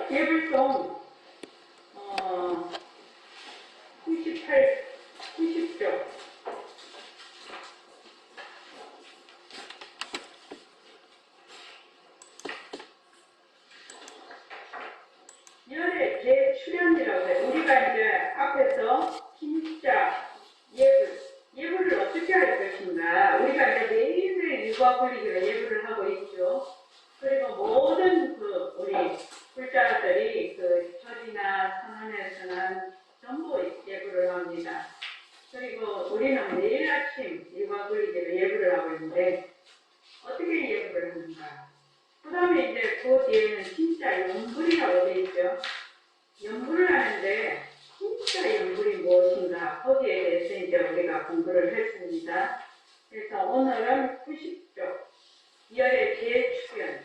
예불송 90쪽. 열의 재출연이라고 해요. 우리가 이제 앞에서 진짜 예불을 어떻게 할 것인가. 우리가 이제 매일매일 일과 분리기로 예불을 하고 있죠. 그리고 모든 우리 불자들이 절이나 선언에서는 전부 예불을 합니다. 그리고 우리는 매일 아침 일과 분리기로 예불을 하고 있는데 어떻게 예불을 하는가. 그 다음에 이제 그 뒤에는 진짜 연불이라고 되어 있죠. 연불을 하는데 진짜 연불이 무엇인가 거기에 대해서 이제 우리가 공부를 했습니다. 그래서 오늘은 90쪽 열의 재출연.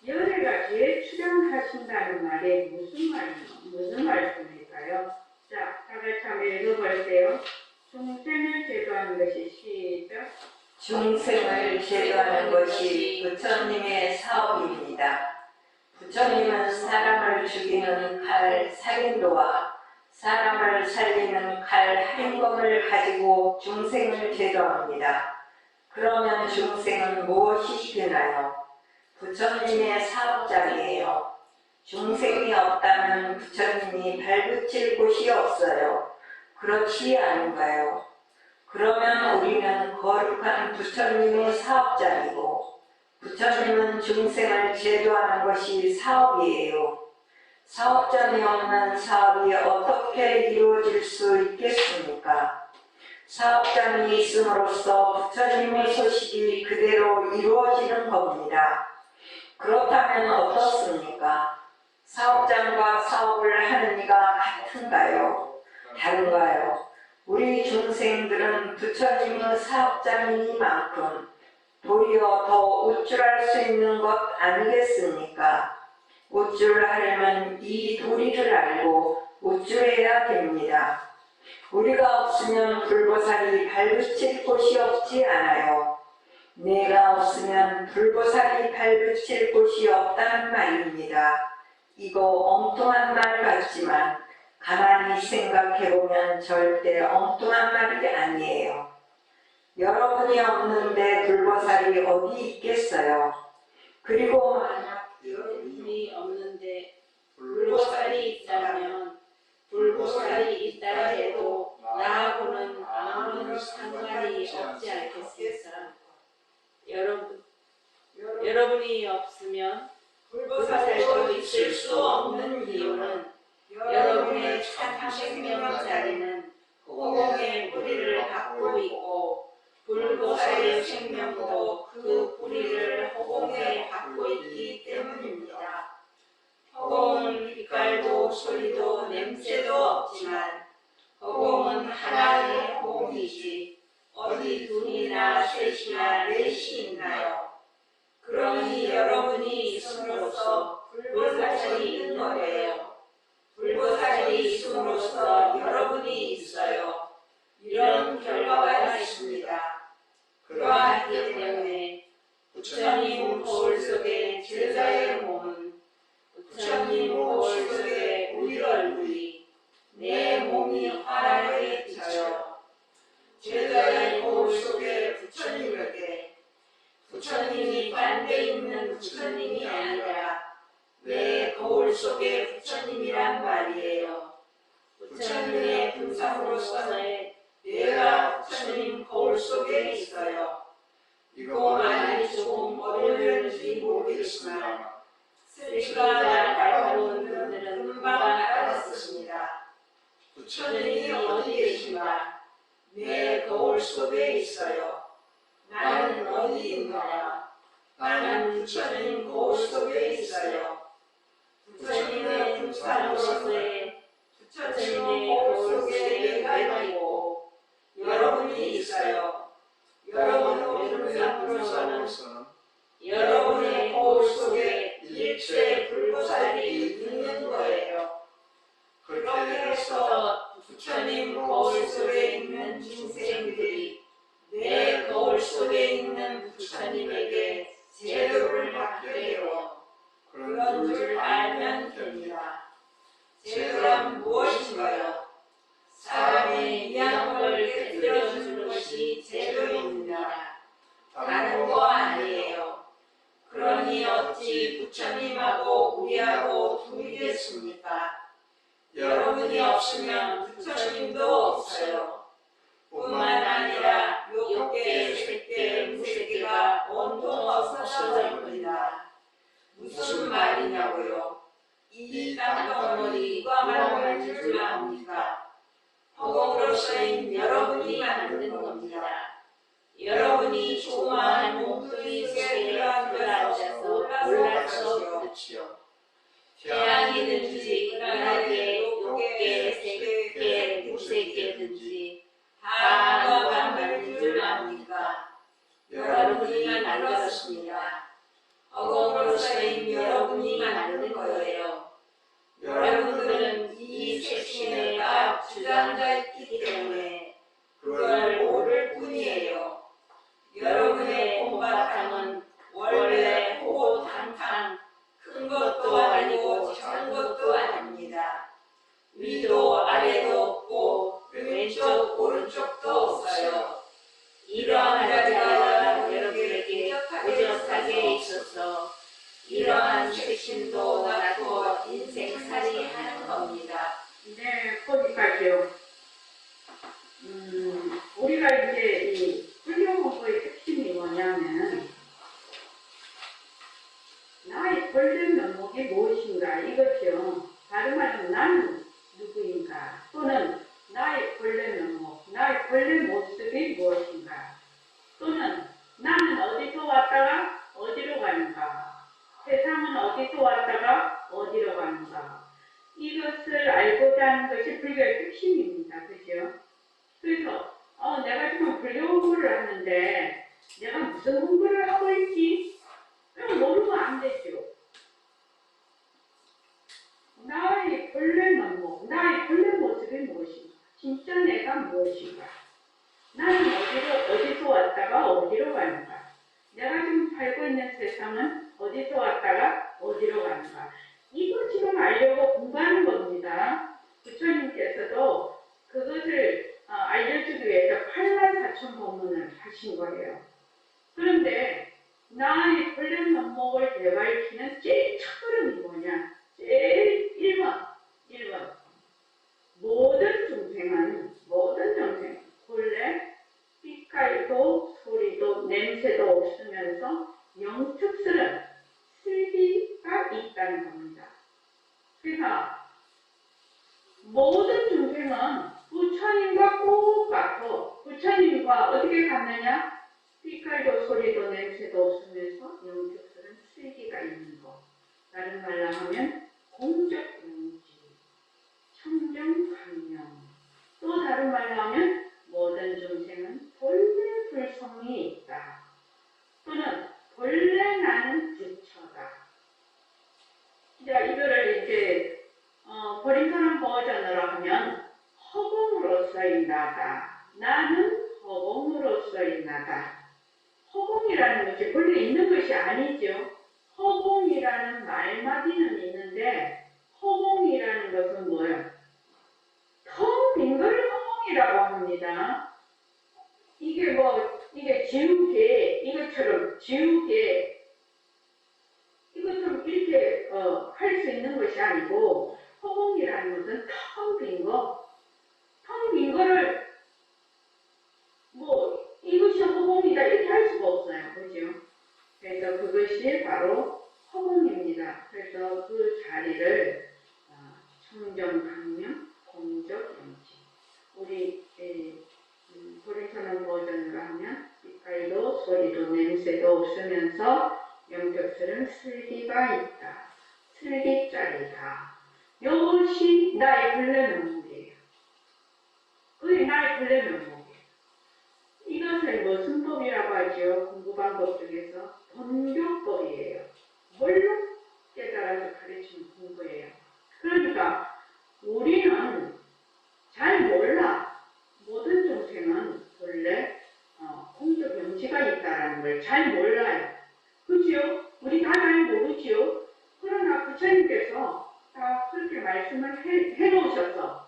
열애가 재출연하신다는 말이 무슨 말씀일까요? 자, 다 같이 한번 읽어볼게요. 중생을 제도하는 것이 시작. 중생을 제도하는 것이 부처님의 사업입니다. 부처님은 사람을 죽이는 칼 살인도와 사람을 살리는 칼 할인검을 가지고 중생을 제도합니다. 그러면 중생은 무엇이 되나요? 부처님의 사업장이에요. 중생이 없다면 부처님이 발붙일 곳이 없어요. 그렇지 않은가요? 그러면 우리는 거룩한 부처님의 사업장이고 부처님은 중생을 제도하는 것이 사업이에요. 사업장이 없는 사업이 어떻게 이루어질 수 있겠습니까? 사업장이 있음으로써 부처님의 소식이 그대로 이루어지는 겁니다. 그렇다면 어떻습니까? 사업장과 사업을 하는 이가 같은가요? 다른가요? 우리 중생들은 부처님의 사업장이니만큼 도리어 더 우쭐할 수 있는 것 아니겠습니까? 우쭐하려면 이 도리를 알고 우쭐해야 됩니다. 우리가 없으면 불보살이 발붙일 곳이 없지 않아요. 내가 없으면 불보살이 발붙일 곳이 없다는 말입니다. 이거 엉뚱한 말 같지만 가만히 생각해보면 절대 엉뚱한 말이 아니에요. 여러분이 없는데 불보살이 어디 있겠어요? 그리고 만약 여러분이 없는데 불보살이 있다면 불보살이 있다 해도 나하고는 아무런 상관이 없지 않겠습니까? 여러분이 없으면 불보살도 있을 수 없는 이유는 여러분의 참 생명 자리는 허공의 뿌리를 갖고 있고 불보살의 생명도 그 뿌리를 허공에 갖고 있기 때문입니다. 허공은 빛깔도 소리도 냄새도 없지만 허공은 하나의 허공이지 어디 둘이나 셋이나 넷이 있나요? 그러니 여러분이 있음으로써 불보살이 있는 거예요. 불보살이 있음으로써 여러분이 있어요. 이런 결과가 있습니다. 그러하기 때문에 부처님 거울 속에 제자의 몸은 부처님 거울 속에 우리 얼굴이 내 몸이 환하게 비쳐요. 제자의 거울 속에 부처님에게 부처님이 딴 데 있는 부처님이 아니라 내 거울 속에 부처님이란 말이에요. 부처님의 분상으로서의 내가 부처님 거울 속에 있어요. 이거 말이 조금 어려울지 모르겠지만 쓰리가 알아본 분들은 금방 알았습니다. 부처님이 어디 계신가? 내 거울 속에 있어요. 나는 어디 있느냐? 나는 부처님 거울 속에 있어요. 부처님의 분상으로서의 부처님의 거울 속에 내가 있고 여러분이 있어요. 여러분의 분상으로서는 여러분의 거울 속에 일체 불보살이 있는 거예요. 그렇게 해서 부처님 거울 속에 있는 중생들이 내 거울 속에 있는 부처님에게 제도를 받게 되어 그런 줄 알고 됩니다. 죄는 무엇인가요? 사람의 위안을 깨뜨려주는 것이 제도입니다. 다른 거 아니에요. 그러니 어찌 부처님하고 우리하고 둘이겠습니까? 여러분이 없으면 부처님도 없어요. 뿐만 아니라 욕계, 색계, 무색계가 온통 없어질 겁니다. 무슨 말이냐고요? 이 땅덩어리 누가 만든 줄 압니까? 허공으로서인 여러분이 만든 겁니다. 여러분이 조그마한 몸뚱이 속에 들어앉아서 몰라서 그렇지요. 태양이든지 은하계, 욕계, 색계, 무색계든지 다 누가 만든 줄 압니까? 여러분이 만들었습니다. 허공으로서인 여러분이 만든 거예요. 여러분들은 이 색신에 딱 주저앉아 있기 때문에 그걸 모를 뿐이에요. 여러분의 봄바탕은 원래 호호탕탕 큰 것도 아니고 작은 것도 아닙니다. 위도 아래도 없고 왼쪽 오른쪽도 없어요. 이러한 자리가 여러분에게 부족하게 있어서 이러한 색신도 낳고 인생살이 하는 겁니다. 네, 거기까지요. 우리가 이제 이 불교 공부의 핵심이 뭐냐면 나의 본래 면목이 무엇인가 이것이요. 다른 말로 나는 누구인가 또는 나의 본래 면목, 나의 본래 모습이 무엇인가 또는 나는 어디서 왔다가 어디로 가는가 세상은 어디서 왔다가 어디로 가는가 이것을 알고자 하는 것이 불교의 핵심입니다. 그죠? 그래서 내가 지금 불교 공부를 하는데 내가 무슨 공부를 하고 있지? 그럼 모르면 안 되죠. 나의 본래 면목, 나의 본래 모습이 무엇인가? 진짜 내가 무엇인가? 나는 어디서 왔다가 어디로 가는가? 내가 지금 살고 있는 세상은 어디서 왔다가 어디로 가는가? 이거 지금 알려고 공부하는 겁니다. 부처님께서도 그것을 알려주기 위해서 84,000법문을 하신 거예요. 그런데 나의 본래 면목을 되밟히는 제일 첫걸음이 뭐냐? 제일 1번 모든 정생 본래 빛깔도 소리도 냄새도 없으면서 영특스런 슬기가 있다는 겁니다. 그래서 모든 중생은 부처님과 똑같아. 부처님과 어떻게 같느냐? 빛깔도 소리도 냄새도 없으면서 영특스런 슬기가 있는 것. 다른 말로 하면 공적 영지, 청정 강명. 또 다른 말로 하면 모든 중생은 본래 불성이 있다. 또는 본래 나는 부처다. 자, 이거를 이제 버림선언 버전으로 하면 허공으로서의 나다. 나는 허공으로서의 나다. 허공이라는 것이 본래 있는 것이 아니죠. 허공이라는 말마디는 있는데 허공이라는 것은 뭐예요? 텅 빈 걸 허공이라고 합니다. 이게 지우개, 이것처럼 지우개, 이것처럼 이렇게 할 수 있는 것이 아니고 허공이라는 것은 텅 빈 거, 텅 빈 거를 이것이 허공이다 이렇게 할 수가 없어요. 그죠? 그래서 그것이 바로 허공입니다. 그래서 그 자리를 청정강명, 공적영지. 우리 버림선언 버전으로 하면 빛깔도 소리도 냄새도 없으면서 영적스런 슬기가 있다. 슬기짜리다. 이것이 나의 본래 면목이에요. 그게 나의 본래 면목이에요. 이것을 무슨 법이라고 하죠? 공부 방법 중에서 번교법이에요. 뭘로 깨달아서 가르치는 공부예요. 그러니까 우리는 잘 몰라. 모든 중생은 본래 공적 영지가 있다는 걸 잘 몰라요. 그죠? 우리 다 잘 모르지요? 그러나 부처님께서 다 말씀을 해놓으셔서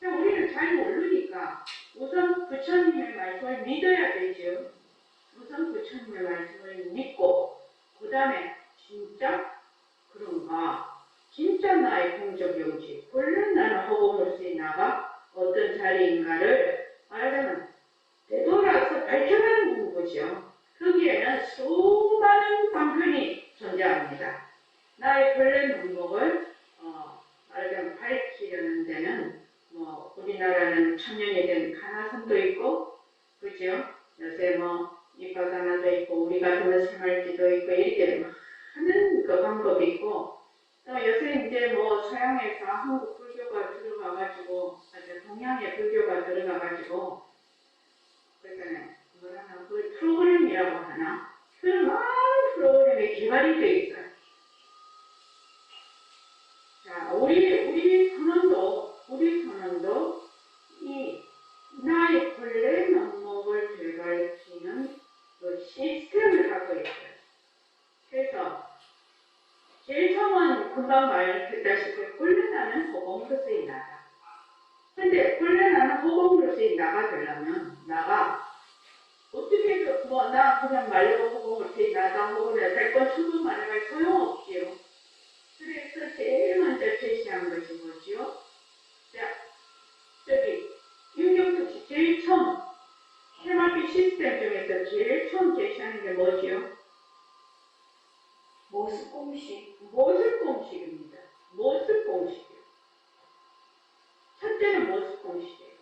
우리는 잘 모르니까 우선 부처님의 말씀을 믿어야 되죠. 우선 부처님의 말씀을 믿고 그 다음에 진짜 그런가? 진짜 나의 공적 용지, 본래 나는 허공으로서의 나가 어떤 자리인가를 말하자면 되돌아서 밝혀가는 공부죠. 거기에는 수많은 방편이 존재합니다. 나의 본래 면목을 말하자면 밝히려는 데는 뭐 우리나라는 천년이 된 가나선도 있고, 그죠? 요새 뭐 이파사나도 있고 우리 같으면 생활지도 있고 이렇게 많은 그 방법이 있고, 또 요새 이제 뭐 서양에서 한국 불교가 들어가가지고 동양의 불교가 들어가가지고 그러니까 뭐라나 그 프로그램이라고 하나, 그 많은 프로그램이 개발이 돼 있어요. 자, 우리 선언도 이 나의 본래 면목을 되갈치는 그 시스템을 갖고 있어요. 그래서 제일 처음은 금방 말했다시피 본래 나는 허공으로서의 나다. 근데 본래 나는 허공으로서의 나가 되려면 나가 어떻게 해서 나 그냥 말로 허공으로서의 나다 허공을 될건 천번 말해갈 소용없지요. 그래서 제일 먼저 제시한 것이 뭐지요? 자, 저기 윤경숙 씨 제일 처음 해마비 시스템 중에서 제일 처음 제시하는 게 뭐지요? 모습 공식. 모습 공식입니다. 모습 공식이요. 첫째는 모습 공식이에요.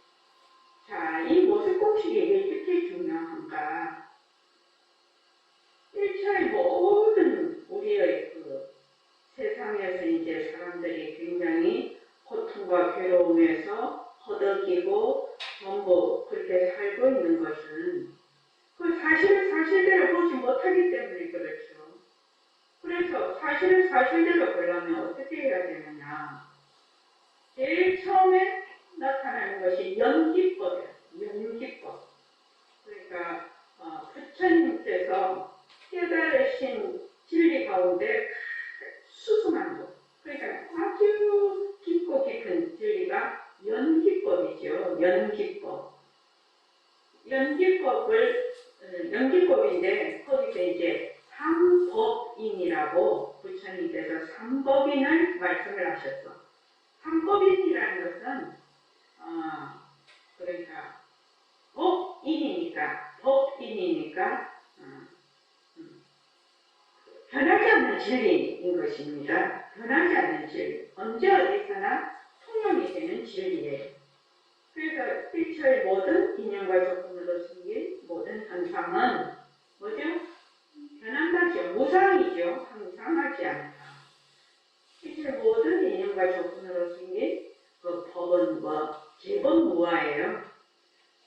자, 이 모습 공식이 왜 이렇게 중요한가? 1차의 모든 우리의 그 세상에서 이제 사람들이 굉장히 고통과 괴로움에서 허덕이고 전부 그렇게 살고 있는 것은 그 사실을 사실대로 보지 못하기 때문에 그렇죠. 그래서 사실을 사실대로 보려면 어떻게 해야 되느냐. 제일 처음에 나타나는 것이 연기법이에요. 연기법. 그러니까 부처님께서 깨달으신 진리 가운데 수승한 것. 그러니까 아주 깊고 깊은 진리가 연기법이죠. 연기법. 연기법인데 거기서 이제 삼법인이라고 부처님께서 삼법인을 말씀을 하셨어. 삼법인이라는 것은 그러니까 법인이니까 변하지 않는 진리인 것입니다. 변하지 않는 진리. 언제 어디서나 통용이 되는 진리예요. 그래서 일체의 모든 인연과 조건으로 생긴 모든 현상은 뭐죠? 변한다죠. 무상이죠. 항상하지 않다. 일체의 모든 인연과 조건으로 생긴 그 법은 뭐 기본무아예요.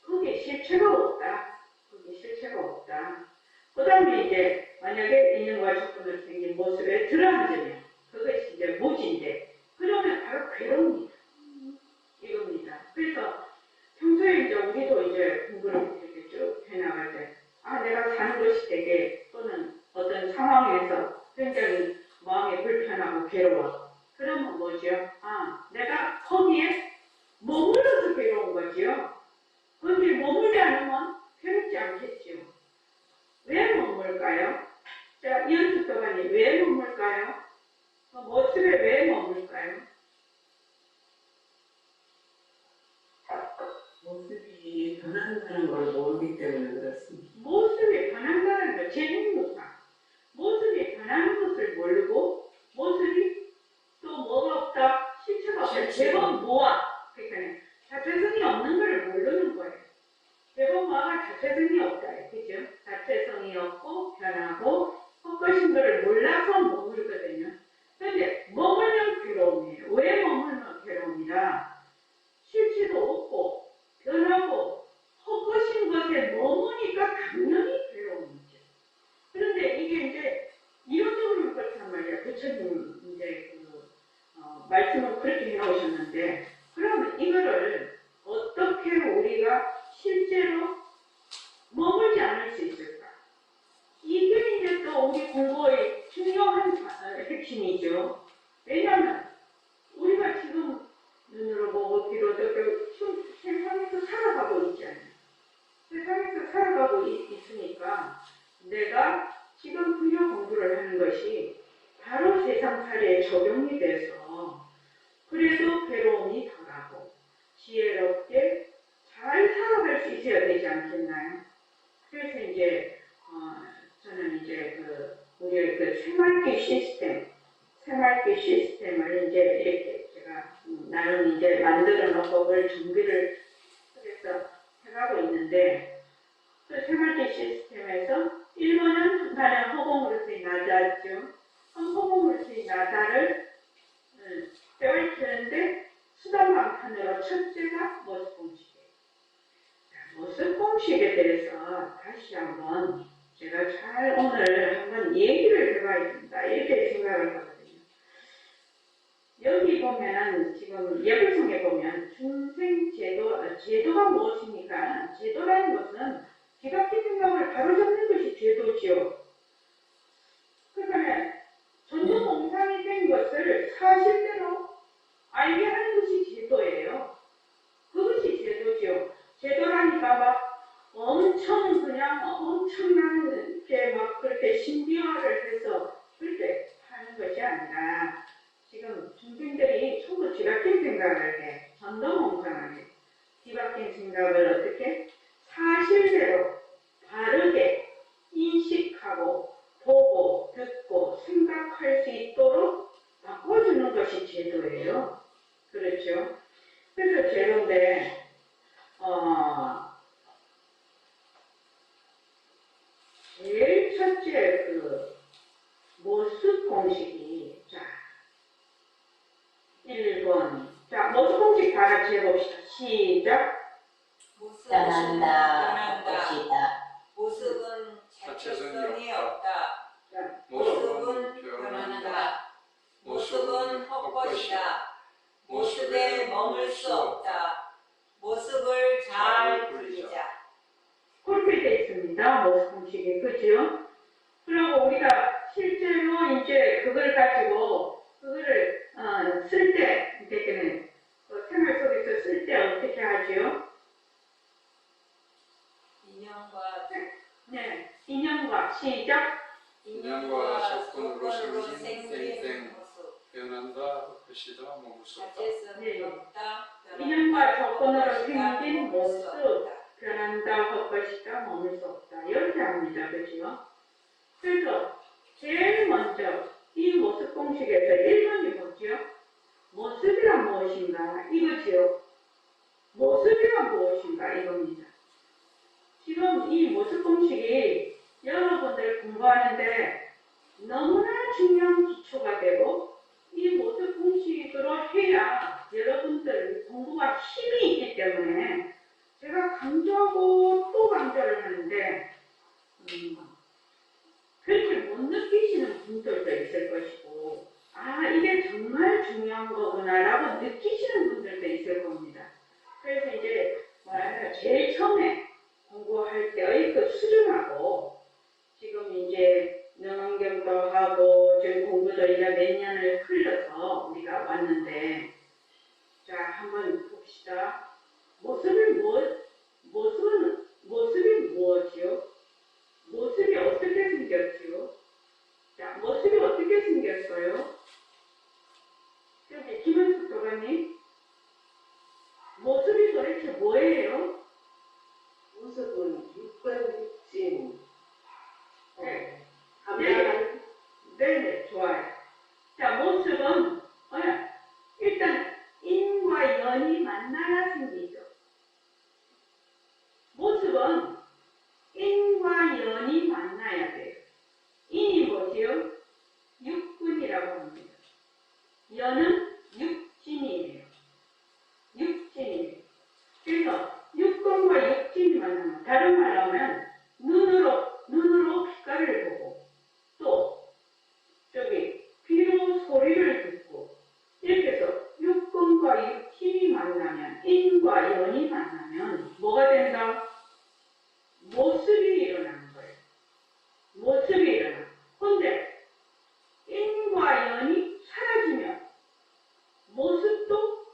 거기에 실체가 없다. 그 다음에 이제 만약에 인연과 조건으로 생긴 모습에 들어앉으면 그것이 이제 무지인데 그러면 바로 괴로움이다. 이겁니다. 그래서 평소에 이제 우리도 이제 공부를 이렇게 쭉 해나갈 때 내가 사는 것이 되게 또는 어떤 상황에서 굉장히 마음이 불편하고 괴로워. 그러면 뭐죠? 내가 거기에 머물러서 괴로운 거지요. 거기에 머물지 않으면 괴롭지 않겠지요. 왜 머물까요? 자, 이연숙도관이 왜 머물까요? 모습에 왜 머물까요? 모습이 변한다는 걸 모르기 때문에 그렇습니다. 모습이 변한다는 거 재능무상. 모습이 변하는 것을 모르고 모습이 또 뭐가 없다? 실체가 없다. 대범 무아. 그러니까 자체성이 없는 걸 모르는 거예요. 대범 무아가 자체성이 없다. 그죠? 자체성이 없고 변하고 헛것인 것을 몰라서 머물거든요. 그런데 머물면 괴로움이에요. 왜 머물면 괴로움이라? 실체도 없고 변하고 헛것인 것에 머무니까 당연히 괴로움이죠. 그런데 이게 이제 이론적으로는 그렇단 말이에요. 부처님 이제 말씀을 그렇게 해놓으셨는데, 그러면 이거를 어떻게 우리가 실제로 머물지 않을 수 있을까? 이게 이제 또 우리 공부의 중요한 핵심이죠. 왜냐하면 우리가 지금 세상에서 살아가고 있으니까 내가 지금 부여 공부를 하는 것이 바로 세상살이에 적용이 돼서 그래도 괴로움이 덜하고 지혜롭게 잘 살아갈 수 있어야 되지 않겠나요? 그래서 이제 저는 이제 우리의 새말기 시스템을 이제 이렇게 제가 나름 이제 만들어 놓고 그걸 준비를 해서 해가고 있는데 그 새말기 시스템에서 1번은 한반의 허공으로서의 나다죠. 허공으로서의 나다를 떼어치는데 수단방탄으로 첫째가 모습공식이에요. 모습공식에 대해서 다시 한번 제가 잘 오늘 한번 얘기를 해봐야 된다 이렇게 생각을 하거든요. 여기 보면 지금 예불성에 보면 제도가 무엇입니까? 제도라는 것은 기각기 생각을 바로잡는 것이 제도지요. 그러면 전도공상이 된 것을 사실대로 알게 하는 것이 제도예요. 그것이 제도지요. 제도라니까 막 엄청난 게 막 그렇게 신비화를 해서 그렇게 하는 것이 아니라 지금 중생들이 전부 뒤바뀐 생각을 해. 전도공상을 해. 뒤바뀐 생각을 어떻게? 사실대로 바르게 인식하고 보고 듣고 생각할 수 있도록 바꿔주는 것이 제도예요. 그렇죠? 그래서 제도인데 제일 첫째 모습 공식이 1번 모습 공식 다 같이 해봅시다. 시작. 떠난다 것이다. 모습은 자체성이 없다. 모습은 변한다. 모습은 헛것이다. 모습에 머물 수 없다. 모습을 잘 부리자. 그렇게 되어 있습니다. 모습 공식이. 그죠? 그리고 우리가 실제로 이제 그걸 가지고 그거를 쓸 때, 이렇게 생활 속에서 쓸 때 어떻게 하죠? 인형과 시작. 인형과 조건으로 생긴 모습. 변한다 것이다 머물 수 없다. 자체성이 없다. 인형과 조건으로 생긴 모습. 변한다 헛것이다 머물 수 없다. 이렇게 합니다. 그죠? 그래서 제일 먼저 이 모습 공식에서 1번이 뭐죠? 모습이란 무엇인가? 이거지요. 모습이란 무엇인가? 이겁니다. 지금 이 모습 공식이 여러분들 공부하는데 너무나 중요한 기초가 되고 이 모습 공식으로 해야 여러분들 공부가 힘이 있기 때문에 제가 강조하고 또 강조를 하는데 그렇게 못 느끼시는 분들도 있을 것이고 이게 정말 중요한 거구나라고 느끼시는 분들도 있을 겁니다. 그래서 이제 제일 처음에 공부할 때의 그 수준하고 지금 이제 능엄경도 하고 지금 공부도 이제 몇 년을 흘러서 우리가 왔는데 자 한번 봅시다. 모습이 무엇이요? 모습이 어떻게 생겼지요? 자, 모습이 어떻게 생겼어요? 여기 김은숙 교관님, 모습이 도대체 뭐예요? 모습은 육관육진. 네, 좋아요. 자, 모습은 일단 인과 연이 만나야 생기죠. 모습은 인과 연이 만나야 돼요. 인이 뭐지요? 육군이라고 합니다. 연은 육진이에요. 그래서 육군과 육진이 만나면 다른 말로 하면 눈으로 빛깔을 보고 또 귀로 소리를 듣고 이렇게 해서 육군과 육진이 만나면 인과 연이 만나면 뭐가 된다? 모습이 일어나는 거예요. 모습이 일어나. 그런데 인과 연이 사라지면 모습도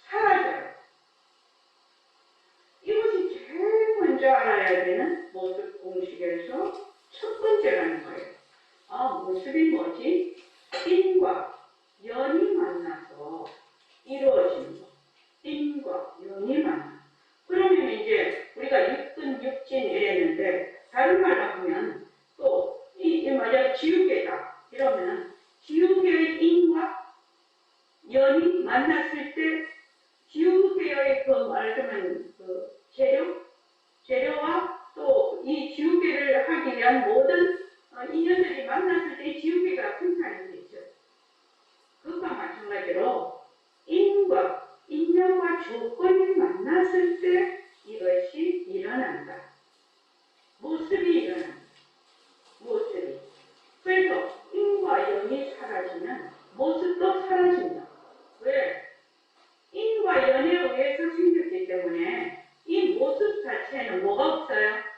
사라져요. 이것이 제일 먼저 알아야 만났을 때 지우개의 그 말하자면 그 재료와 또 이 지우개를 하기 위한 모든 인연들이 만났을 때 이 지우개가 생산이 되죠. 그것과 마찬가지로 인연과 조건이 만났을 때 이것이 일어난다. 모습이 일어난다. 모습이. 그래서 인과 연이 사라지면 모습도 사라진다. 왜? 인과 연에 의해서 생겼기 때문에 이 모습 자체는 뭐가 없어요?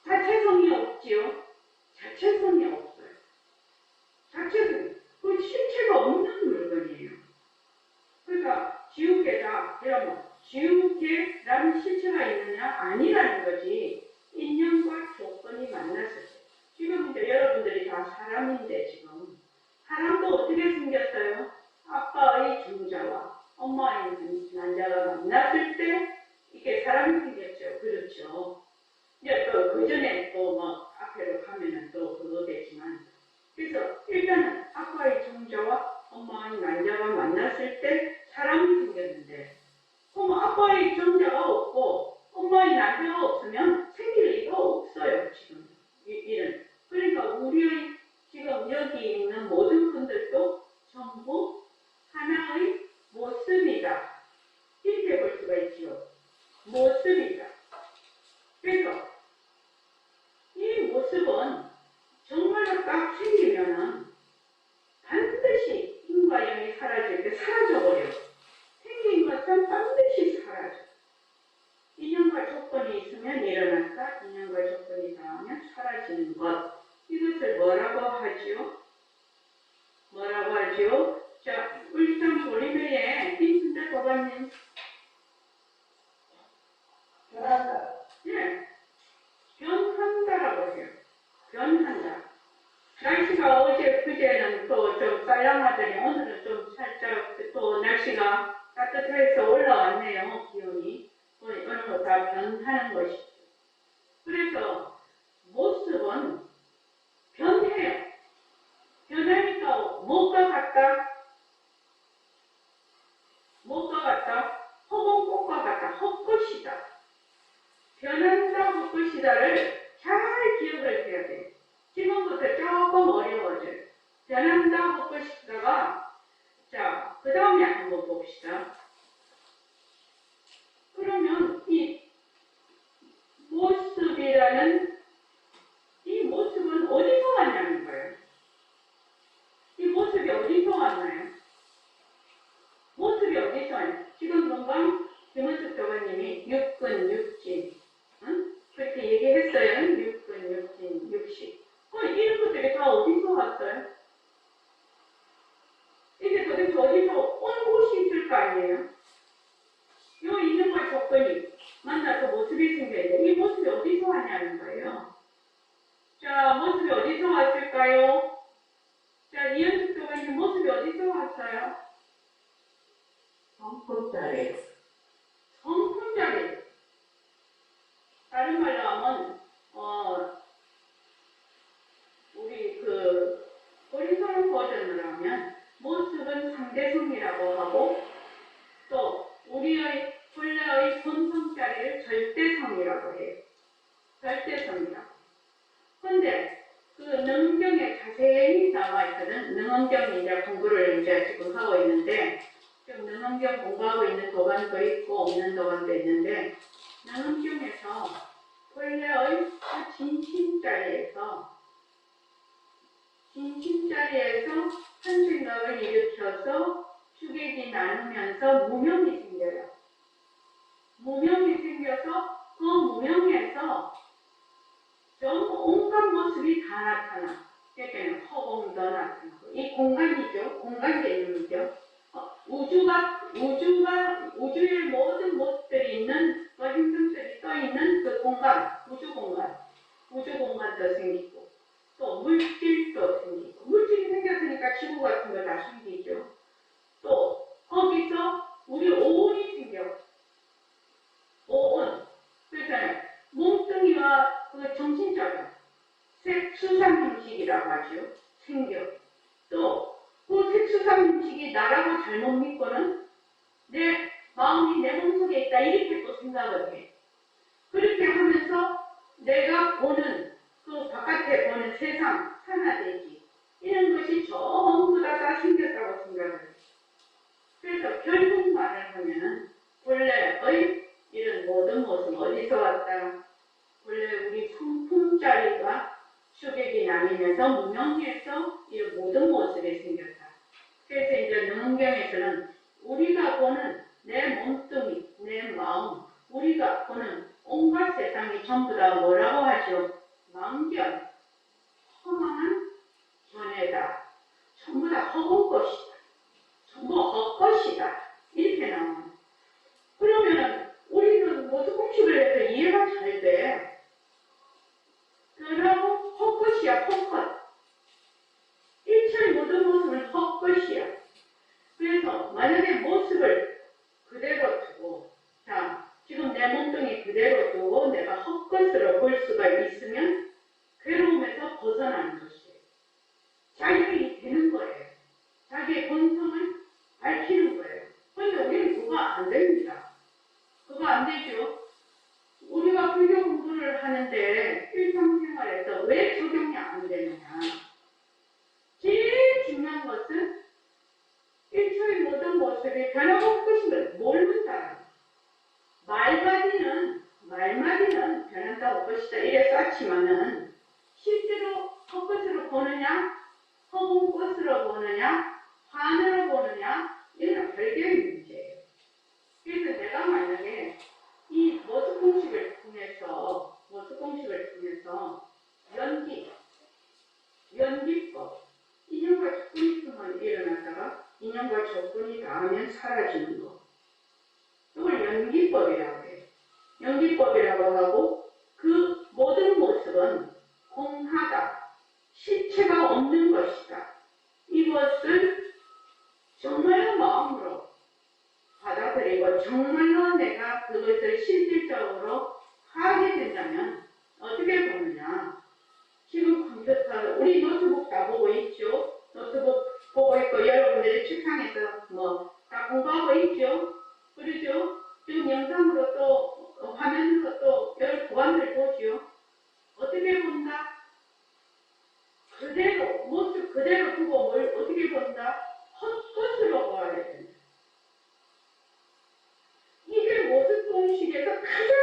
자체성이 없지요. 자체성이 없어요. 자체성. 그 실체가 없는 물건이에요. 그러니까 지우개다. 이러면 지우개라는 실체가 있느냐? 아니라는 거지. 인연과 조건이 만났을 때. 지금 이제 여러분들이 다 사람인데 지금 사람도 어떻게 생겼어요? 아빠의 정자와 엄마의 난자가 만났을 때 이게 사람이 생겼죠. 그렇죠. 이제 또 그 전에 또 뭐 앞에로 가면은 또 그거겠지만 그래서 일단은 아빠의 정자와 엄마의 난자가 만났을 때 사람이 생겼는데 그럼 아빠의 정자가 없고 엄마의 난자가 없으면 생길 리가 없어요. 지금 이런. 그러니까 우리의 지금 여기 있는 모든 분들도 전부 하나의 모습이다. 이렇게 볼 수가 있죠. 모습이다. 그래서 이 모습은 정말로 딱 생기면은 반드시 인과 영이 사라질 때 사라져버려요. 생긴 것은 반드시 사라져. 인연과 조건이 있으면 일어났다. 인연과 조건이 닿으면 사라지는 것. 이것을 뭐라고 하지요? 뭐라고 하지요? 자, 울산 보리배에 김순자 도반님. 변한다. 예. 변한다라고 해요. 변한다. 날씨가 어제 그제는 또 좀 쌀랑하더니 오늘은 좀 살짝 또 날씨가 따뜻해서 올라왔네요. 기온이. 어느 것 다 변하는 것이죠. 그래서 모습은 변해요. 변하니까 뭐가 같다? 뭐가 같다? 허공꽃과 같다. 헛것이다. 변한다, 헛것이다를 잘 기억을 해야 돼요. 지금부터 조금 어려워져요. 변한다, 헛것이다가 자, 그 다음에 한번 봅시다. 그러면 이 모습이라는 이 모습은 어디서 왔냐는 거예요. 이 모습이 어디서 왔나요? 모습이 어디서 왔나요? 지금 금방 김은숙 교관님이 육근, 육진, 응? 그렇게 얘기했어요. 육근, 육진, 육식. 이런 것들이 다 어디서 왔어요? 이게 도대체 어디서 온 곳이 있을 거 아니에요? 요 인연과 조건이 만나서 모습이 생겨있는데 이 모습이 어디서 왔냐는 거예요. 자, 모습이 어디서 왔을까요? 자, 이현숙 교관님 모습이 어디서 왔어요? 성품자리. 성품자리. 다른 말로 하면 우리 그 오리지널 버전으로 하면 모습은 상대성이라고 하고 또 우리의 본래의 본성자리를 절대성이라고 해요. 절대성이라고. 근데 그 능경에 자세히 나와 있거든. 능엄경이 이제 공부를 이제 지금 하고 있는데 지금 능엄경 공부하고 있는 도관도 있고 없는 도관도 있는데 능엄경에서 본래의 그 진심자리에서 한 생각을 일으켜서 주객이 나누면서 무명이 생겨요. 무명이 생겨서 그 무명에서 전부 온갖 모습이 다 나타나. 그러니까 허공도 나타나고 이 공간이죠. 공간 개념이죠. 우주의 모든 모습들이 있는 그 행성들이 떠 있는 그 공간, 우주 공간도 생기고 또 물질도 생기고 물질이 생겼으니까 지구 같은 거 다 생기죠. 또 거기서 우리 오온이 생겨. 오온. 그러니까 몸뚱이와 그 정신적인 수상 형식이라고 하죠. 생겨. 또 그 색수상 음식이 나라고 잘못 믿고는 내 마음이 내 몸속에 있다 이렇게 또 생각을 해. 그렇게 하면서 내가 보는 그 바깥에 보는 세상, 산화대지 이런 것이 전부 다 생겼다고 생각을 해. 그래서 결국 말을 하면 본래의 이런 모든 모습 어디서 왔다? 원래 우리 성품자리가 수백이 나뉘면서 문명에서 이 모든 모습이 생겼다. 그래서 이제 능경에서는 우리가 보는 내 몸뚱이, 내 마음, 우리가 보는 온갖 세상이 전부 다 뭐라고 하죠? 망견, 허망한 견해다. 전부 다 허공 것이다. 전부 헛것이다. 이렇게 나와요. 그러면 우리는 모습 공식을 해서 이해가 잘 돼. 그러고 헛것이야, 헛것. 일체의 모든 모습은 헛것이야. 그래서 만약에 모습을 그대로 두고, 자, 지금 내 몸뚱이 그대로 두고 내가 헛것으로 볼 수가 있으면 괴로움에서 벗어나는 것이에요. 자격이 되는 거예요. 자기의 본성을 밝히는 거예요. 그런데 우리는 그거 안 됩니다. 그거 안 되죠. 우리가 불교 공부를 하는데 일상생활에서 왜 적용이 안 되느냐. 제일 중요한 것은 일초의 모든 모습이 변함없는 것을 모른다. 말마디는 변한다 헛것이다 이래 쌓지만은 실제로 헛것으로 보느냐 허공 것으로 보느냐 환으로 보느냐 이건 별개의 문제예요. 그래서 내가 만약에 이 모습 공식을 통해서 연기법 인연과 조건이 있으면 일어났다가 인연과 조건이 닿으면 사라지는 거. 이걸 연기법이라고 해요. 연기법이라고 하고 그 모든 모습은 공하다. 실체가 없는 것이다. 이것을 정말로 마음으로 받아들이고 정말로 내가 그것을 실질적으로 하게 된다면 어떻게 보느냐. 지금 컴퓨터, 우리 노트북 다 보고 있죠. 노트북 보고 있고 여러분들이 책상에서 다 공부하고 있죠. 그러죠. 지금 영상으로 또 화면으로 또 여러 보관들 보죠. 어떻게 본다? 그대로 모습 그대로 두고 뭘 어떻게 본다? 헛것으로 보아야 된다. 이게 모습 공식에서 가장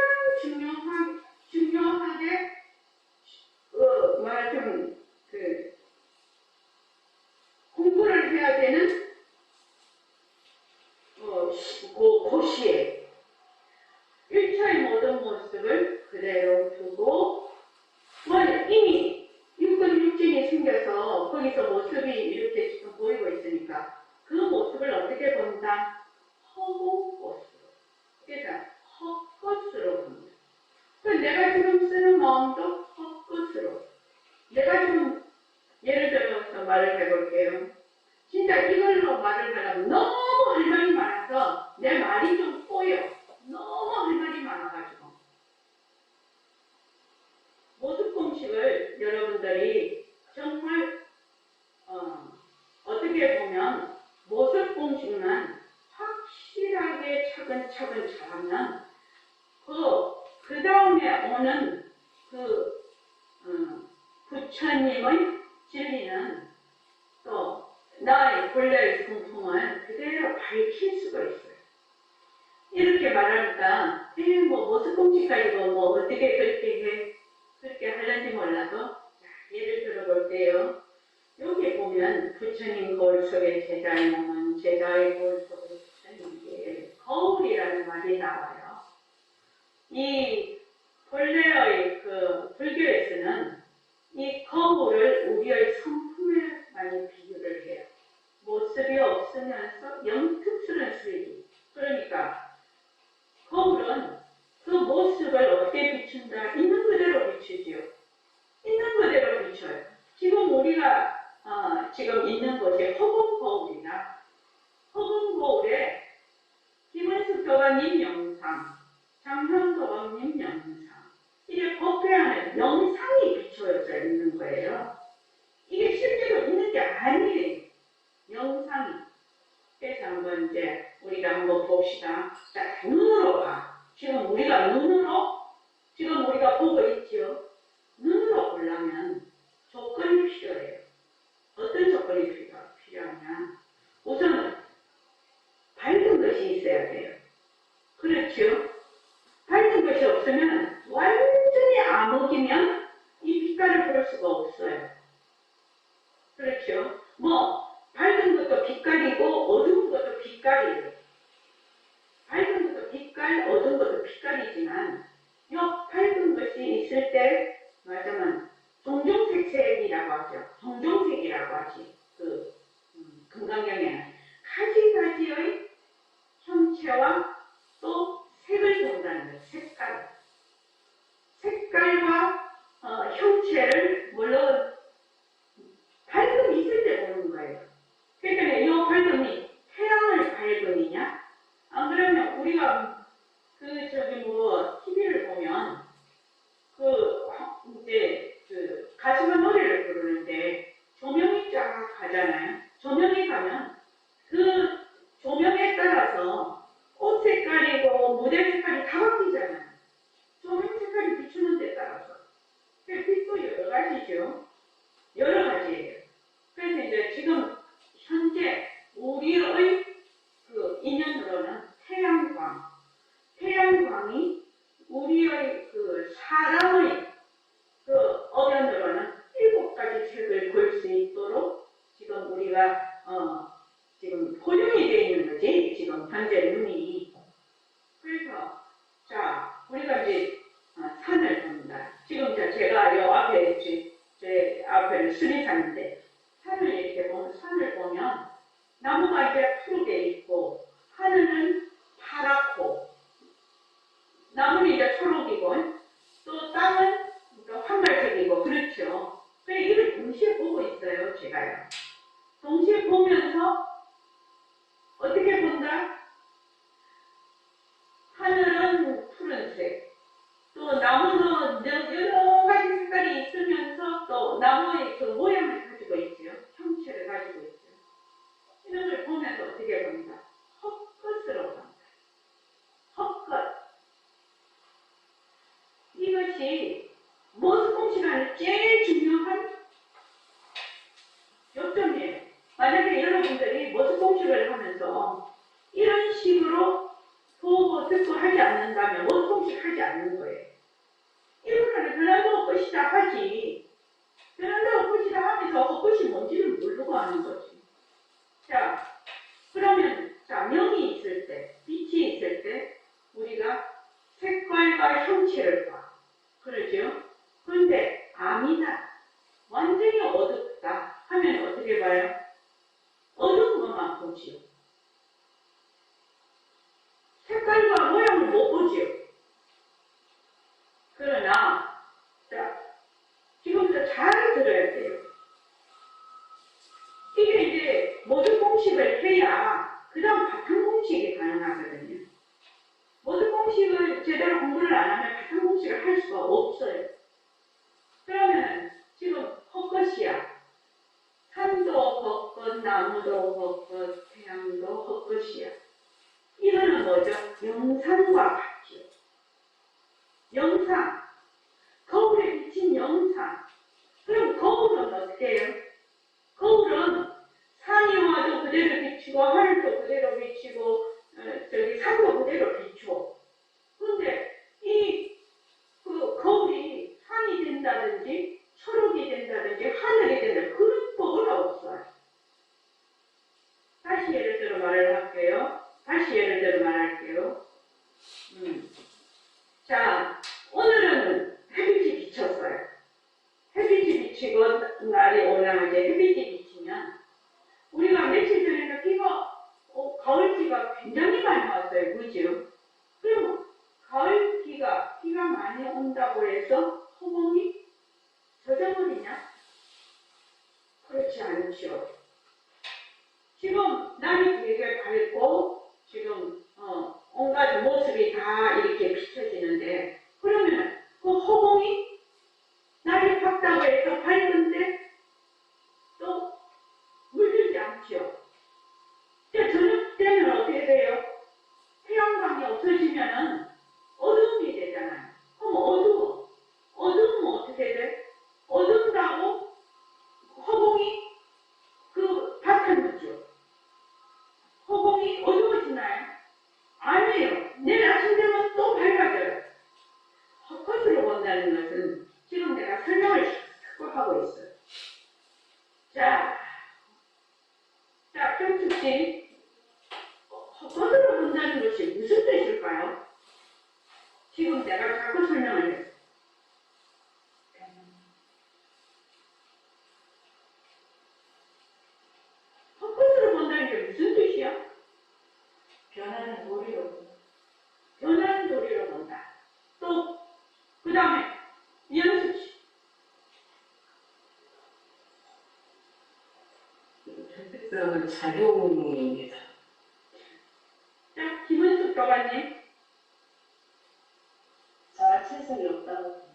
중요하게 말하자면 공부를 해야 되는 곳이에요. 일차의 모든 모습을 그대로 두고 이미 육근육진이 생겨서 거기서 모습이 이렇게 지금 보이고 있으니까 그 모습을 어떻게 본다? 허공것으로. 그러니까 헛것으로 본다. 내가 지금 쓰는 마음도 헛것으로. 내가 좀 예를 들어서 말을 해볼게요. 진짜 이걸로 말을 하려면 너무 할 말이 많아서 내 말이 좀 꼬여. 너무 할 말이 많아가지고. 모습 공식을 여러분들이 정말 어떻게 보면 모습 공식만 확실하게 차근차근 잘하면 그 다음에 오는 부처님의 진리는 또 나의 본래의 성품을 그대로 밝힐 수가 있어요. 이렇게 말하니까 모습 공식 가지고 어떻게 그렇게 하는지 몰라도 예를 들어볼게요. 여기 보면 부처님 거울 속에 제자의 몸은 제자의 거울 속에 부처님께 거울이라는 말이 나와요. 이 본래의 불교에서는 이 거울을 우리의 성품에 많이 비유를 해요. 모습이 없으면서 영특스러운 수익이. 그러니까 거울은 그 모습을 어떻게 비춘다? 있는 그대로 비추지요. 있는 그대로 비춰요. 지금 우리가 지금 있는 곳이 허공 거울이나 허공 거울에 김은숙 교관님 영상, 장현도감님 영상, 이게 법회하는 영상이 비춰져 있는 거예요. 이게 실제로 있는 게 아니에요. 한번 이제 우리가 한번 봅시다. 자, 눈으로 봐. 지금 우리가 눈으로 지금 우리가 보고 있죠. 눈으로 보려면 조건이 필요해요. 어떤 조건이 필요하냐? 우선 밝은 것이 있어야 돼요. 그렇죠? 밝은 것이 없으면 완전히 암흑이면 이 빛깔을 볼 수가 없어요. 그렇죠? 뭐 밝은 것도 빛깔이고 어두운 것도 빛깔이에요. 밝은 것도 빛깔, 어두운 것도 빛깔이지만 이 밝은 것이 있을 때 말하자면 종종색색이라고 하죠. 종종색이라고 하지. 금강경에는 가지가지의 형체와 또 색을 본다는 거예요. 색깔과 형체를 물론 밝음이 있을 때 보는 거예요. 그러니까 이 밝음이 태양을 밝음이냐? 안 그러면 우리가 TV를 보면 가수가 노래를 부르는데 조명이 쫙 가잖아요. 조명이 가면 그 조명에 따라서 옷 색깔이고 무대 색깔이 다 바뀌잖아요. 조명 색깔이 비추는 데 따라서. 빛도 여러 가지죠. 여러 가지예요. 그래서 이제 지금 현재 우리의 인연으로는 태양광이 우리의 사람의 어견으로는 7가지 색을 볼 수 있도록 지금 우리가 지금 포용이 되어 있는 거지. 지금 현재 눈이. 그래서 자 우리가 이제 산을 봅니다. 지금 제가 요 앞에 제 앞에는 수리산인데 산을 이렇게 보면 산을 보면 나무가 이제 푸르게 있고 하늘은 파랗고 나무는 이제 초록이고 또 땅은 황갈색이고 그렇죠. 그래서 이걸 동시에 보고 있어요. 제가요. 동시에 보면서 어떻게 본다? 하늘은 푸른색 또 나무는 여러 가지 색깔이 있으면서 또 나무의 모양을 가지고 있죠. 형체를 가지고 있죠. 이런 걸 보면서 어떻게 본다? 헛것으로 본다. 헛것. 이것이 모습공시라는 제일 중요한 요점이에요. 만약에 여러분들이 모습공식을 하면서 이런 식으로 보고 듣고 하지 않는다면 모습공식 하지 않는 거예요. 이거는 변한다고 것이다 하지. 변한다고 것이다 하면서 헛것이 뭔지를 모르고 하는 거지. 자, 그러면 명이 있을 때, 빛이 있을 때 우리가 색깔과 형체를 봐. 그러죠? 그런데 암이다. 완전히 어둡다 하면 어떻게 봐요? 어두운 것만 보지요. 색깔과 모양을 못 보지요. 그러나 자, 지금부터 잘 들어야 돼요. 이게 이제 모든 공식을 해야 그 다음 바탕 공식이 가능하거든요. 모든 공식을 제대로 공부를 안 하면 바탕 공식을 할 수가 없어요. 그러면 지금 헛것이야. 산도 헛것, 나무도 헛것, 태양도 헛것이야. 이거는 뭐죠? 영상과 같죠. 영상. 거울에 비친 영상. 그럼 거울은 어떻게 해요? 거울은 산이 와도 그대로 비치고 하늘도 그대로 비치고 산도 그대로 비추어. 그런데 그 거울이 산이 된다든지 초록이 된다든지 하늘이 된다든지 그런 법은 없어요. 다시 예를 들어 말할게요. 자, 오늘은 햇빛이 비쳤어요. 햇빛이 비치고 날이 오면 이제 햇빛이 비치면 우리가 며칠 전에는 가을비가 굉장히 많이 왔어요. 그죠? 그럼 가을비가 많이 온다고 해서 허공이 젖어버리냐? 그렇지 않죠. 지금 날이 되게 밝고 지금 온갖 모습이 다 이렇게 비춰지는데 그러면 그 허공이 날이 밝다고 해서 밝은데 또 물들지 않죠. 저녁 때는 자꾸 설명을 해. 헛것으로 본다는 게 무슨 뜻이야? 변하는 도리로 본다. 변하는 도리로 본다. 또, 그 다음에, 연습시. 편집성은 작용입니다. 자, 김은숙 교관님. 자체성이 없다고.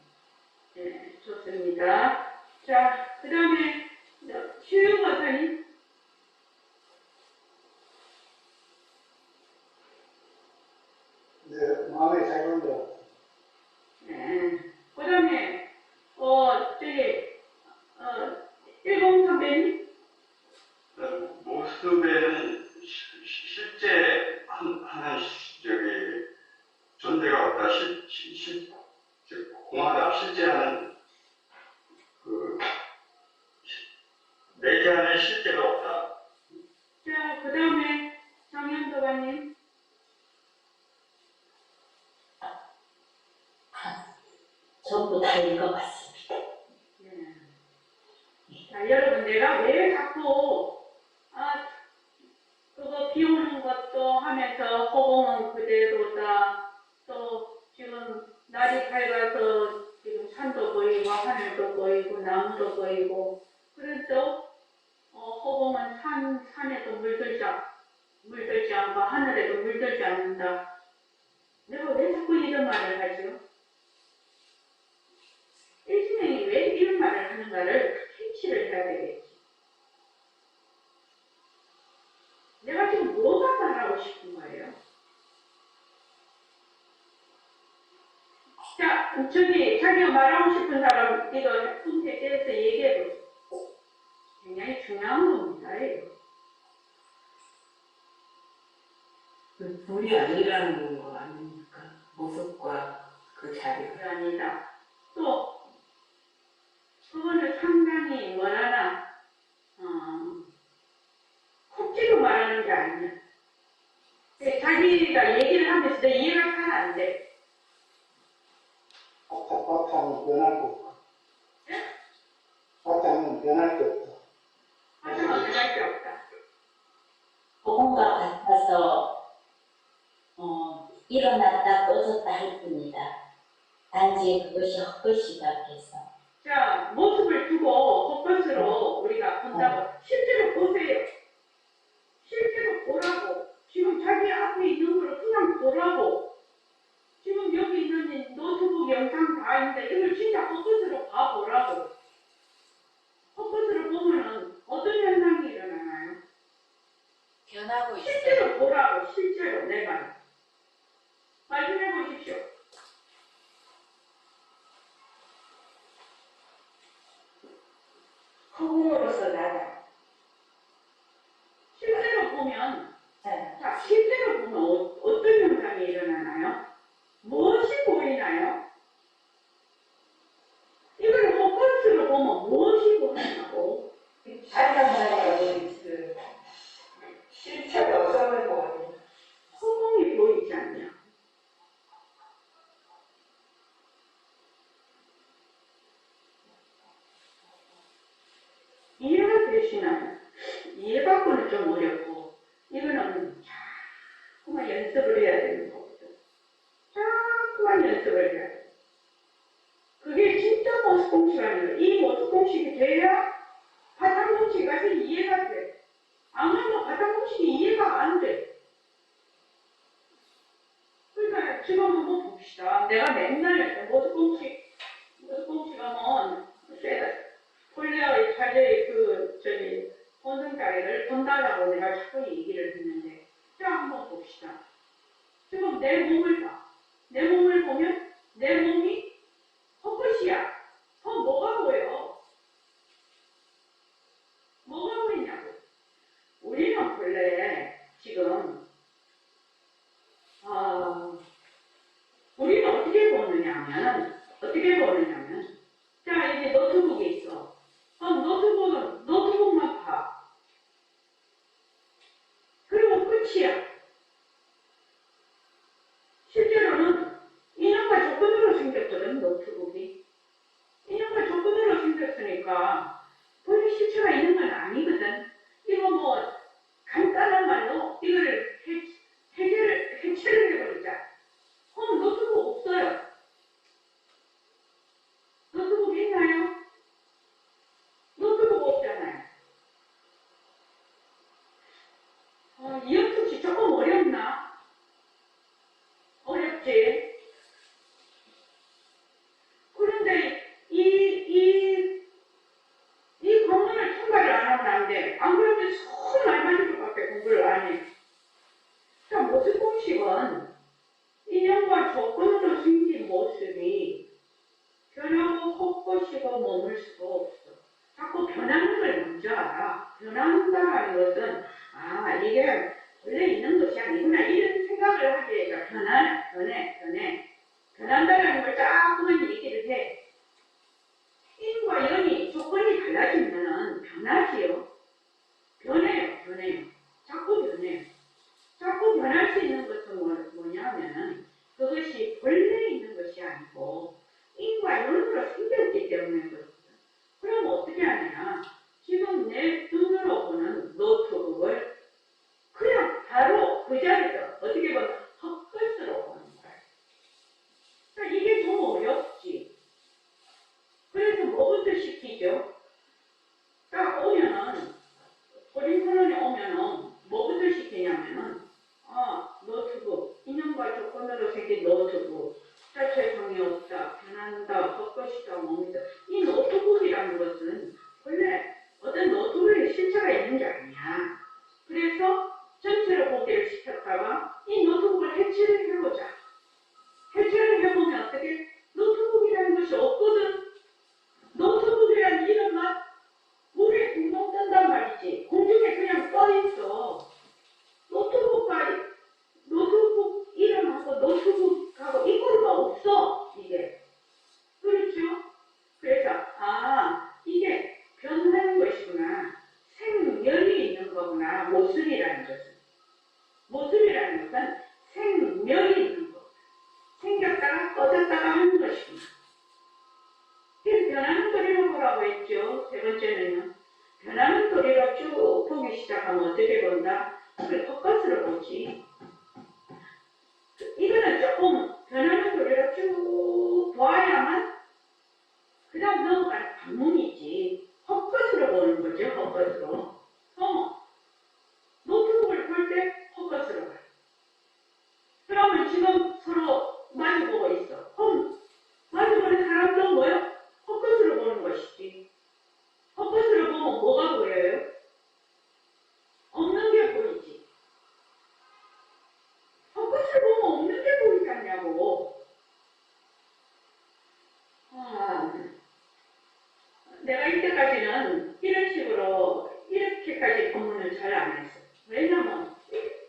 네, 좋습니다. 자, 그 다음에, 휴영 박사님. 네, 마음의 작용이요. 네. 그 다음에, 일공 선배님. 모습에는 실제 하는 존재가 없다. 공하다 실제하는 내게 하는 실제가 없다. 자, 그 다음에, 정현도관님. 전부 다 읽어봤습니다. 네. 자, 여러분, 내가 왜 자꾸, 그거 비 오는 것도 하면서 허공은 그대로다. 또, 지금 날이 밝아서 지금 산도 보이고, 하늘도 보이고, 나무도 보이고, 그래도, 허공은 산에도 물들지 않고, 하늘에도 물들지 않는다. 내가 왜 자꾸 이런 말을 하죠? 일진행이 왜 이런 말을 하는가를 캐치를 해야 되겠지. 내가 지금 뭐가 말하고 싶은 거예요? 자, 자기가 말하고 싶은 사람, 이거 punkt에 대해서 얘기해보세요. 굉장히 중요한 겁니다, 이거. 둘이 아니라는 거 아닙니까? 모습과 그 자리가. 그게 아니다. 또, 그거는 상당히 뭐라나, 콕지로 말하는 게 아니야. 자기가 얘기를 하면서 내 이해가 잘 안 돼. 바탕은 변할 거 없고. 바탕은 변할 게 없다. 하지만 어떡할 게 없다. 그것과 같아서 일어났다 꺼졌다 할 뿐이다. 단지 그것이 헛것이다 해서. 자, 모습을 두고 헛것으로 우리가 본다고. 실제로 보세요. 실제로 보라고. 지금 자기 앞에 있는 거를 그냥 보라고. 지금 여기 있는 노트북 영상 다 있는데 이걸 진짜 헛것으로 봐보라고. 헛것으로 보면은 어떤 현상이 일어나나요? 변하고 있어요. 실제로 보라고. 실제로 내 말. 말씀해 보십시오. 허공으로서 나다. 실제로 보면, 네. 자, 실제로 보면 어떤 현상이 일어나나요? 무엇이 보이나요? 이걸 헛것으로 보면 무엇이 보이냐고? 자기가 그 실체가 없어질 것 같아요. 허공이 보이지 않냐? 이해가 되시나요? 이해받고는 좀 어렵고, 이거는 자꾸만 연습을 해야 되는 거거든. 자꾸만 연습을 해야 돼. 그게 진짜 모습 공식이 아니에요. 이 모습 공식이 돼야 바탕 공식이 가서 이해가 돼. 안 하면 바탕 공식이 이해가 안 돼. 그러니까 지금 한번 봅시다. 내가 맨날 모습 공식 하면 폴리아의 자제의 본성자리를 본다라고 내가 자꾸 얘기를 했는데, 자, 한번 봅시다. 지금 내 몸을 봐. 내 몸을 보면 내 몸이 헛것이야. 뭐가 보여? 뭐가 보이냐고. 우리는 본래 지금 우리는 어떻게 보느냐면 자, 이제 노트북에 있어. 노트북만 봐. 그리고 끝이야. 안 그러면 손 알맞은 것밖에 공부를 안 해. 자, 모습 공식은 인연과 조건으로 생긴 모습이 변하고 헛것이고 머물 수가 없어. 자꾸 변하는 걸 먼저 알아. 변한다는 것은 이게 원래 있는 것이 아니구나 이런 생각을 하게 해서 변한다는 걸 자꾸만 얘기를 해. 인과 연이 조건이 달라지면은 변하지요. 변해요. 자꾸 변해요. 자꾸 변할 수 있는 것은 뭐냐면은 그것이 본래 있는 것이 아니고 인과 연으로 생겼기 때문에 그렇거든. 그럼 어떻게 하느냐? 지금 내 눈으로 보는 노트북을 그냥 바로 그 자리에서 어떻게 보면 헛것으로 보는 거야. 그러니까 이게 좀 어렵지. 그래서 뭐부터 시키죠? 딱 오면은 소림선언에 오면은 뭐부터 시키냐면은 노트북 인연과 조건으로 생긴 노트북 자체성이 없다, 변한다, 헛것이다, 뭡니다. 이 노트북이라는 것은 원래 어떤 노트북에 실체가 있는 게 아니야. 그래서 전체를 보기를 시켰다가 이 노트북을 해체를 해보자. 해체를 해보면 어떻게 노트북이라는 것이 없거든. 노트북이라는 이름만 물에 둥둥 뜬단 말이지. 공중에 그냥 떠있어. 노트북 이름하고 노트북하고 이거가 없어. 이게. 그렇죠? 그래서 이게 변하는 것이구나. 생멸이 있는 거구나. 모습이라는 것은. 모습이라는 것은 생멸이 있는 거. 생겼다가 꺼졌다가 하는 것이구나. 그래서 변하는 도리로 보라고 했죠. 세 번째는요. 변하는 도리로 쭉 보기 시작하면 어떻게 본다? 그걸 헛것으로 보지. 이거는 조금 변하는 도리로 쭉 보아야만 그 다음 넘어가는 방문이지. 헛것으로 보는 거죠. 헛것으로. 노트북을 볼 때 헛것으로 봐요. 그러면 지금 서로 마주보고 있어. 마주보는 사람도 뭐요? 헛것으로 보는 것이지. 헛것으로 보면 뭐가 보여요? 없는 게 보이지. 헛것으로 보면 없는 게 보이지 않냐고. 내가 이때까지는 이런 식으로 이렇게까지 본문을 잘 안 했어. 왜냐면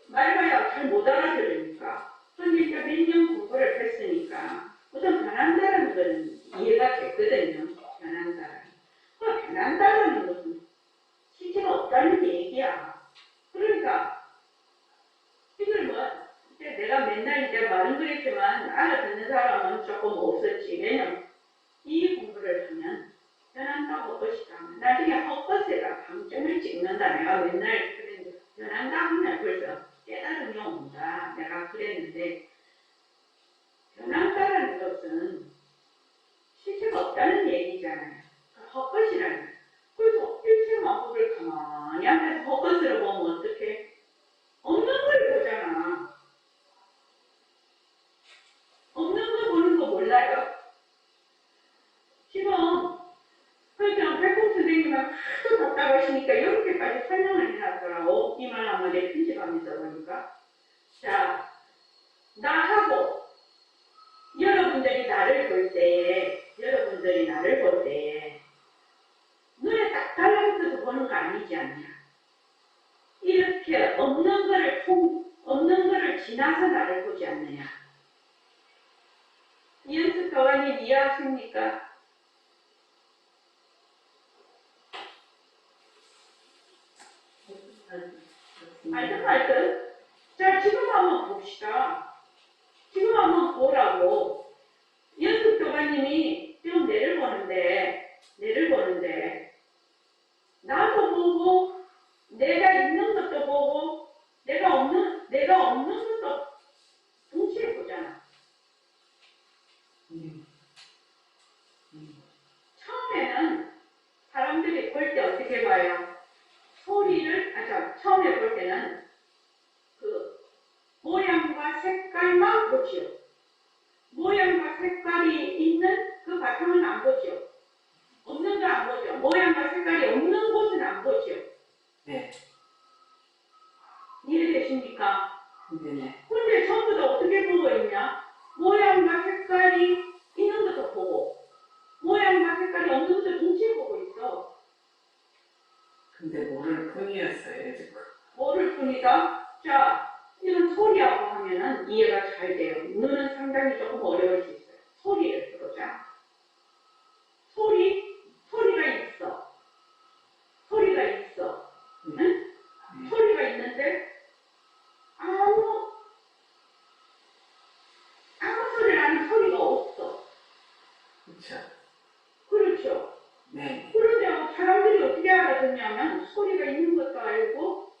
말봐야 잘 못 알아들으니까. 근데 이제 몇 년 공부를 했으니까 우선 변한다는 건 이해가 됐거든요. 변한다는 것은 실체가 없다는 얘기야. 그러니까 이걸 이제 내가 맨날 이제 말은 그랬지만 알아듣는 사람은 조금 없었지. 왜냐면 이 공부를 하면 변한다 헛것이다. 나중에 헛것에다 방점을 찍는다. 내가 맨날 그랬는데 변한다 하면 벌써 깨달음이 온다. 내가 그랬는데 변한다는 것은 실체가 없다는 얘기잖아요. 헛것이라는 거예요. 그래서 일체만법을 가만히 앞에서 헛것으로 보면 어떻게? 없는 걸 보잖아. 없는 걸 보는 거 몰라요? 지금 그냥 백공 선생님은 하도 답답하시니까 이렇게까지 설명을 해놨더라고. 이말 한마디에 편집하면서 보니까. 자, 나하고 여러분들이 나를 볼 때 눈에 딱 달라붙어서 보는 거 아니지 않냐? 이렇게 없는 거를 지나서 나를 보지 않느냐? 이연습 교관님 이해하십니까? 알든. 자, 지금 한번 봅시다. 지금 한번 보라고. 연습 교관님이 지금 내를 보는데 나도 보고 내가 있는 것도 보고 내가 없는 것도 동시에 보잖아. 처음에는 사람들이 볼 때 어떻게 봐요? 처음에 볼 때는 그 모양과 색깔만 보지요. 모양과 색깔이 있는 그 바탕은 안 보죠. 없는 거 안 보죠. 모양과 색깔이 없는 곳은 안 보죠. 네. 이해되십니까? 네네. 근데 전부 다 어떻게 보고 있냐? 모양과 색깔이 있는 것도 보고, 모양과 색깔이 없는 것도 동시에 보고 있어. 근데 모를 뿐이었어요, 지금. 뭐를 뿐이다? 자, 이건 소리하고 하면은 이해가 잘 돼요. 눈은 상당히 조금 어려울 수 있어요. 소리를 들어보자. 소리가 있어. 소리가 있어. 응? 소리가 있는데, 아무 소리를 하는 소리가 없어. 그렇죠. 그렇죠. 네. 그런데 사람들이 어떻게 알아듣냐면, 소리가 있는 것도 알고,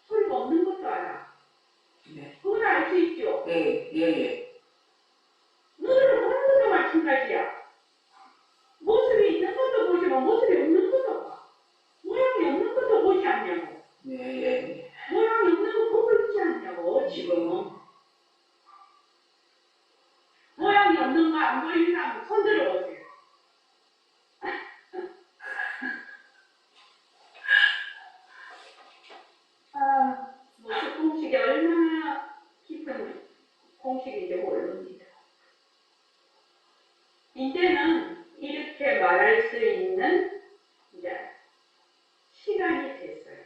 소리가 없는 것도 알아. 네. 그건 알 수 있죠. 예, 예, 예. 눈으로 보는 것도 마찬가지야. 모습이 있는 것도 보지만 모습이 없는 것도 봐. 모양이 없는 것도 보지 않냐고. 네, 예, 예. 모양이 없는 거 보고 있지 않냐고, 지금. 모양이 없는 거 안 보이는 사람 손 들어보세요. 모습 공식이 얼마나 깊은 공식인지 모릅니다. 이제는 이렇게 말할 수 있는 이제 시간이 됐어요.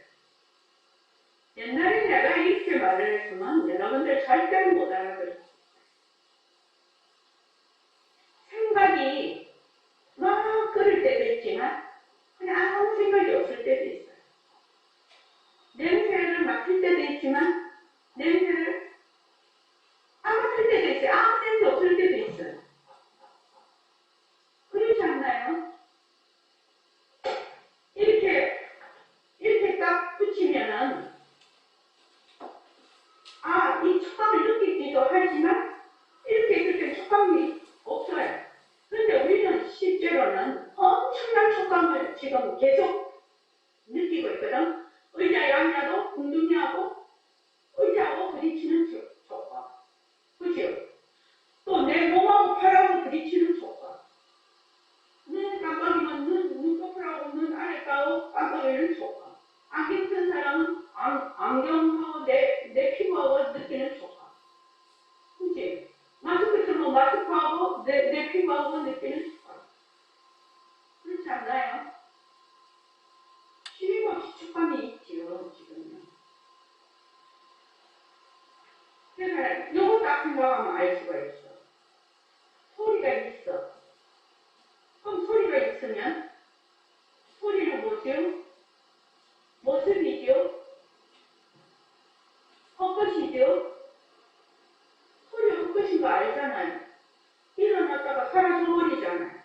옛날에 내가 이렇게 말을 했으면 여러분들 절대 못 알아들었어요. 생각이 막 그럴 때도 있지만 그냥 아무 생각이 없을 때도 있어요. 냄새를 맡을 때도 있지만 냄새를 안 맡을 때도 있어요. 아무 냄새 없을 때도 있어요. 그렇지 않나요? 이렇게 딱 붙이면은 이 촉감을 느끼기도 하지만 이렇게 있을 때 촉감이 없어요. 그런데 우리는 실제로는 엄청난 촉감을 지금 계속 느끼고 있거든. 의자 양자도 궁둥이하고 의자하고 부딪히는 촉감. 그죠? 또 내 몸하고 팔하고 부딪히는 촉감. 눈 깜빡이면 눈꺼풀하고 눈 아래가하고 깜빡이는 촉감. 안경 쓴 사람은 안경하고 내 피부하고 느끼는 촉감. 그치? 마스크 쓰면 마스크하고 내 피부하고 느끼는 촉감. 그렇지 않나요? 쉼없이 촉감이 있지요, 지금요. 그래서 요거 딱 생각하면 알 수가 있어. 소리가 있어. 그럼 소리가 있으면 소리는 뭐죠? 모습이죠? 헛것이죠? 소리가 헛것인 거 알잖아요. 일어났다가 사라져버리잖아요.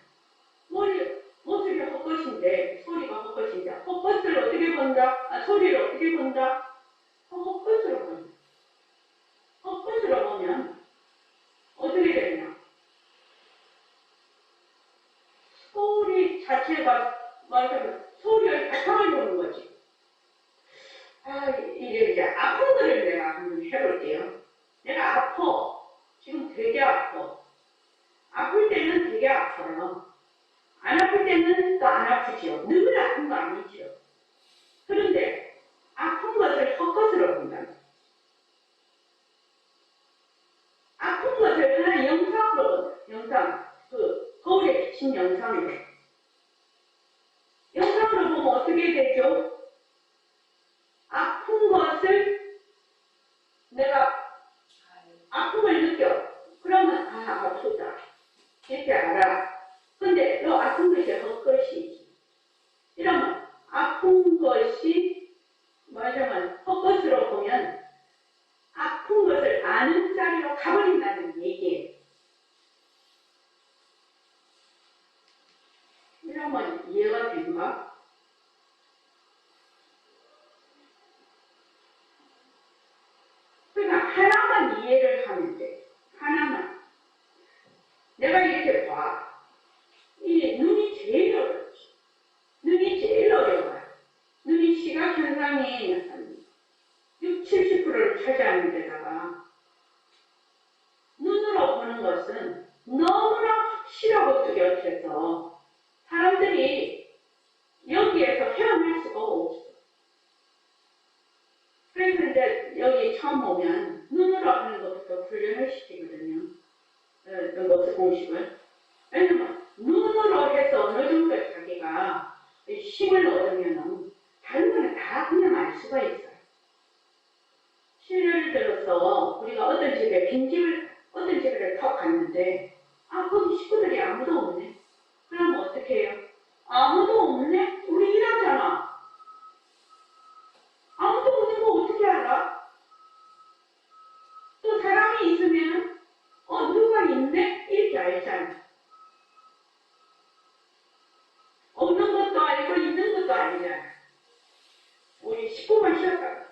모습이 헛것인데 소리가 헛것인데 헛것을 어떻게 본다? 소리를 어떻게 본다? 헛것으로 본다. 헛것으로 보면 어떻게 되냐? 소리 자체가 말하자면 소리의 바탕을 보는 거지. 이제 아픈 거를 내가 한번 해볼게요. 내가 아파. 지금 되게 아파. 아플 때는 되게 아파요. 안 아플 때는 또 안 아프지요. 늘 아픈 거 아니지요. 그런데 아픈 것을 헛것으로 본다. 아픈 것을 하나 영상으로 거울에 비친 영상이에요. 영상으로 보면 어떻게 되죠? 아픈 것을 내가 아픔을 느껴. 그러면 아프다. 이렇게 알아. 근데 너 아픈 것이 헛것이지. 이러면 아픈 것이 말하자면 헛것으로 보면 아픈 것을 아는 자리로 가버린다는 얘기예요. 이러면 이해가 된가? 그러니까 하나만 이해를 하면 돼. 하나만. 내가 이렇게 봐. 이 눈이 제일 어렵지. 눈이 제일 어려워요. 눈이 시각 현상이 한 60, 70%를 차지하는 데다가 눈으로 보는 것은 너무나 확실하고 뚜렷해서 사람들이 여기에서 헤어날 수가 없어. 처음 오면 눈으로 하는 것부터 훈련을 시키거든요. 모습 공식을. 왜냐면 눈으로 해서 어느 정도 자기가 힘을 얻으면 다른 거는 다 그냥 알 수가 있어요. 예를 들어서 우리가 어떤 집에 턱 갔는데 거기 식구들이 아무도 없네. 그럼 어떻게 해요? 아무도 없네? 우리 일하잖아. 아무도 없는 거 어떻게 알아? 또 사람이 있으면 누가 있네? 이렇게 알잖아. 없는 것도 알고 있는 것도 알잖아. 우리 식구만 쉬었다.